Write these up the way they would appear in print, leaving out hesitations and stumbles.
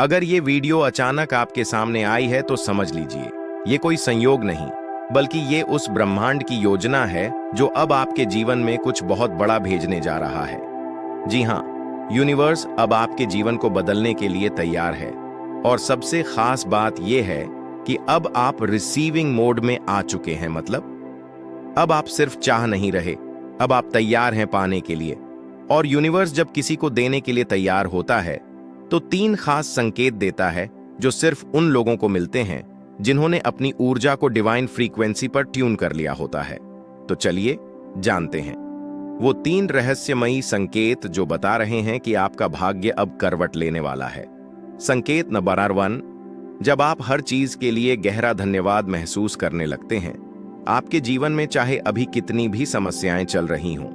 अगर ये वीडियो अचानक आपके सामने आई है तो समझ लीजिए ये कोई संयोग नहीं, बल्कि ये उस ब्रह्मांड की योजना है जो अब आपके जीवन में कुछ बहुत बड़ा भेजने जा रहा है। जी हाँ, यूनिवर्स अब आपके जीवन को बदलने के लिए तैयार है। और सबसे खास बात यह है कि अब आप रिसीविंग मोड में आ चुके हैं। मतलब अब आप सिर्फ चाह नहीं रहे, अब आप तैयार हैं पाने के लिए। और यूनिवर्स जब किसी को देने के लिए तैयार होता है तो 3 खास संकेत देता है जो सिर्फ उन लोगों को मिलते हैं जिन्होंने अपनी ऊर्जा को डिवाइन फ्रीक्वेंसी पर ट्यून कर लिया होता है। तो चलिए जानते हैं वो 3 रहस्यमयी संकेत जो बता रहे हैं कि आपका भाग्य अब करवट लेने वाला है। संकेत नंबर 1, जब आप हर चीज के लिए गहरा धन्यवाद महसूस करने लगते हैं, आपके जीवन में चाहे अभी कितनी भी समस्याएं चल रही हों,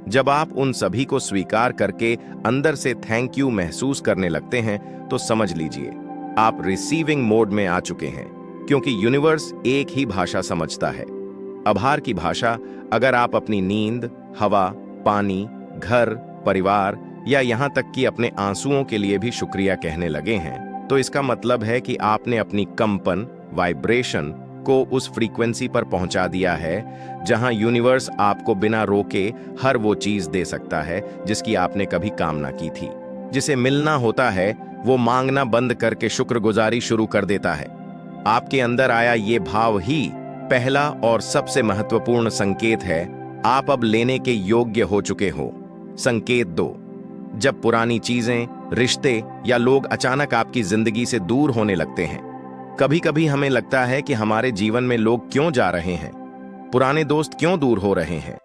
जब आप उन सभी को स्वीकार करके अंदर से थैंक यू महसूस करने लगते हैं तो समझ लीजिए आप रिसीविंग मोड में आ चुके हैं। क्योंकि यूनिवर्स एक ही भाषा समझता है, आभार की भाषा। अगर आप अपनी नींद, हवा, पानी, घर, परिवार या यहां तक कि अपने आंसुओं के लिए भी शुक्रिया कहने लगे हैं, तो इसका मतलब है कि आपने अपनी कंपन, वाइब्रेशन को उस फ्रीक्वेंसी पर पहुंचा दिया है जहां यूनिवर्स आपको बिना रोके हर वो चीज दे सकता है जिसकी आपने कभी कामना की थी। जिसे मिलना होता है वो मांगना बंद करके शुक्रगुजारी शुरू कर देता है। आपके अंदर आया ये भाव ही पहला और सबसे महत्वपूर्ण संकेत है। आप अब लेने के योग्य हो चुके हो। संकेत 2, जब पुरानी चीजें, रिश्ते या लोग अचानक आपकी जिंदगी से दूर होने लगते हैं। कभी कभी हमें लगता है कि हमारे जीवन में लोग क्यों जा रहे हैं, पुराने दोस्त क्यों दूर हो रहे हैं,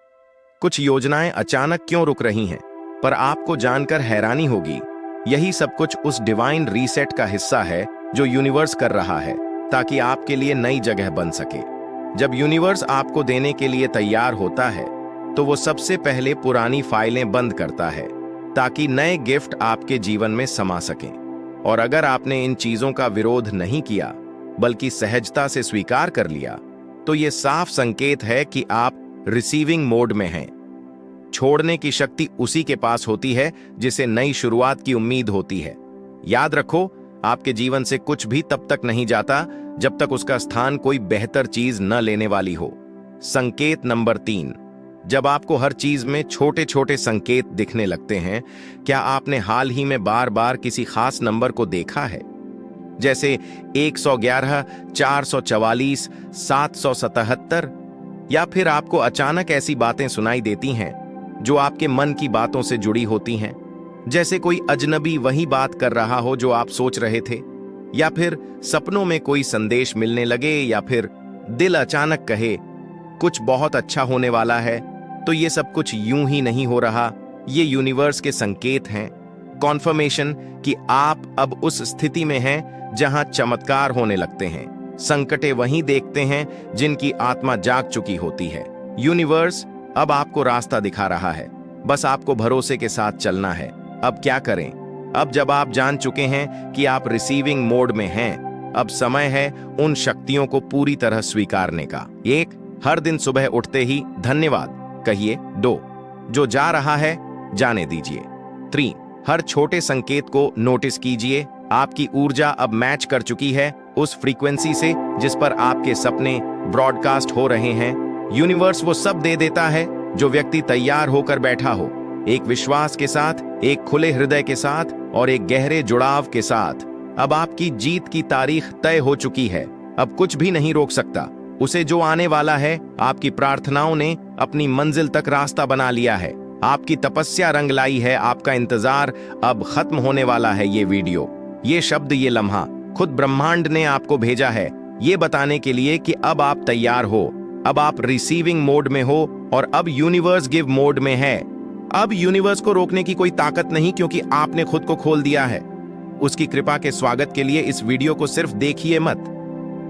कुछ योजनाएं अचानक क्यों रुक रही हैं। पर आपको जानकर हैरानी होगी, यही सब कुछ उस डिवाइन रीसेट का हिस्सा है जो यूनिवर्स कर रहा है ताकि आपके लिए नई जगह बन सके। जब यूनिवर्स आपको देने के लिए तैयार होता है तो वो सबसे पहले पुरानी फाइलें बंद करता है ताकि नए गिफ्ट आपके जीवन में समा सकें। और अगर आपने इन चीजों का विरोध नहीं किया बल्कि सहजता से स्वीकार कर लिया, तो ये साफ संकेत है कि आप रिसीविंग मोड में हैं। छोड़ने की शक्ति उसी के पास होती है जिसे नई शुरुआत की उम्मीद होती है। याद रखो, आपके जीवन से कुछ भी तब तक नहीं जाता जब तक उसका स्थान कोई बेहतर चीज न लेने वाली हो। संकेत नंबर 3, जब आपको हर चीज में छोटे छोटे संकेत दिखने लगते हैं। क्या आपने हाल ही में बार बार किसी खास नंबर को देखा है, जैसे 111, 444, 777? या फिर आपको अचानक ऐसी बातें सुनाई देती हैं जो आपके मन की बातों से जुड़ी होती हैं, जैसे कोई अजनबी वही बात कर रहा हो जो आप सोच रहे थे, या फिर सपनों में कोई संदेश मिलने लगे, या फिर दिल अचानक कहे कुछ बहुत अच्छा होने वाला है? तो ये सब कुछ यूं ही नहीं हो रहा, ये यूनिवर्स के संकेत हैं, कॉन्फर्मेशन कि आप अब उस स्थिति में हैं जहां चमत्कार होने लगते हैं। संकटें वहीं देखते हैं जिनकी आत्मा जाग चुकी होती है। यूनिवर्स अब आपको रास्ता दिखा रहा है, बस आपको भरोसे के साथ चलना है। अब क्या करें? अब जब आप जान चुके हैं कि आप रिसीविंग मोड में हैं, अब समय है उन शक्तियों को पूरी तरह स्वीकारने का। 1, हर दिन सुबह उठते ही धन्यवाद कहिए। 2, जो जा रहा है जाने दीजिए। 3, हर छोटे संकेत को नोटिस कीजिए। आपकी ऊर्जा अब मैच कर चुकी है उस फ्रीक्वेंसी से जिस पर आपके सपने ब्रॉडकास्ट हो रहे हैं। यूनिवर्स वो सब दे देता है जो व्यक्ति तैयार होकर बैठा हो, एक विश्वास के साथ, एक खुले हृदय के साथ और एक गहरे जुड़ाव के साथ। अब आपकी जीत की तारीख तय हो चुकी है, अब कुछ भी नहीं रोक सकता उसे। जो आने वाला है, आपकी प्रार्थनाओं ने अपनी मंजिल तक रास्ता बना लिया है, आपकी तपस्या रंग लाई है, आपका इंतजार अब खत्म होने वाला है। ये वीडियो, ये शब्द, ये लम्हा खुद ब्रह्मांड ने आपको भेजा है ये बताने के लिए कि अब आप तैयार हो, अब आप रिसीविंग मोड में हो और अब यूनिवर्स गिव मोड में है। अब यूनिवर्स को रोकने की कोई ताकत नहीं, क्योंकि आपने खुद को खोल दिया है। उसकी कृपा के स्वागत के लिए इस वीडियो को सिर्फ देखिए मत,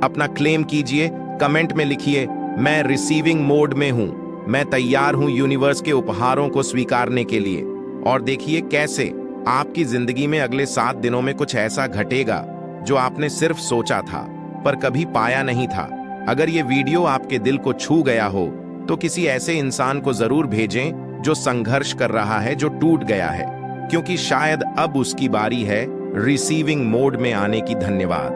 अपना क्लेम कीजिए। कमेंट में लिखिए, मैं रिसीविंग मोड में हूं, मैं तैयार हूं यूनिवर्स के उपहारों को स्वीकारने के लिए। और देखिए कैसे आपकी जिंदगी में अगले 7 दिनों में कुछ ऐसा घटेगा जो आपने सिर्फ सोचा था पर कभी पाया नहीं था। अगर ये वीडियो आपके दिल को छू गया हो तो किसी ऐसे इंसान को जरूर भेजें जो संघर्ष कर रहा है, जो टूट गया है, क्योंकि शायद अब उसकी बारी है रिसीविंग मोड में आने की धन्यवाद।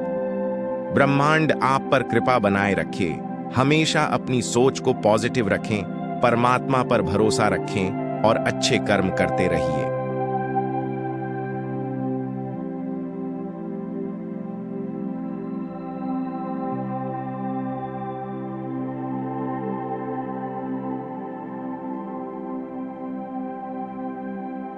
ब्रह्मांड आप पर कृपा बनाए रखे। हमेशा अपनी सोच को पॉजिटिव रखें, परमात्मा पर भरोसा रखें और अच्छे कर्म करते रहिए।